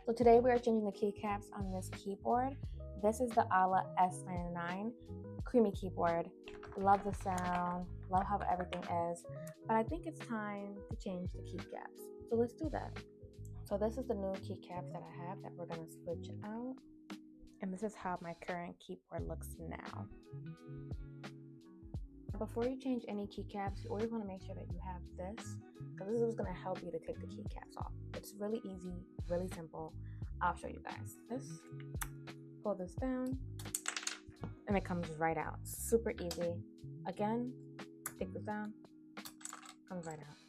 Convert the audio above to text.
So today we are changing the keycaps on this keyboard. This is the Aula S99 creamy keyboard. Love the sound, love how everything is, but I think it's time to change the keycaps. So let's do that. So this is the new keycaps that I have that we're gonna switch out. And this is how my current keyboard looks now. Before you change any keycaps, you always want to make sure that you have this, because this is going to help you to take the keycaps off. It's really easy, really simple. I'll show you guys. Pull this down, and it comes right out. Super easy. Again, take this down, comes right out.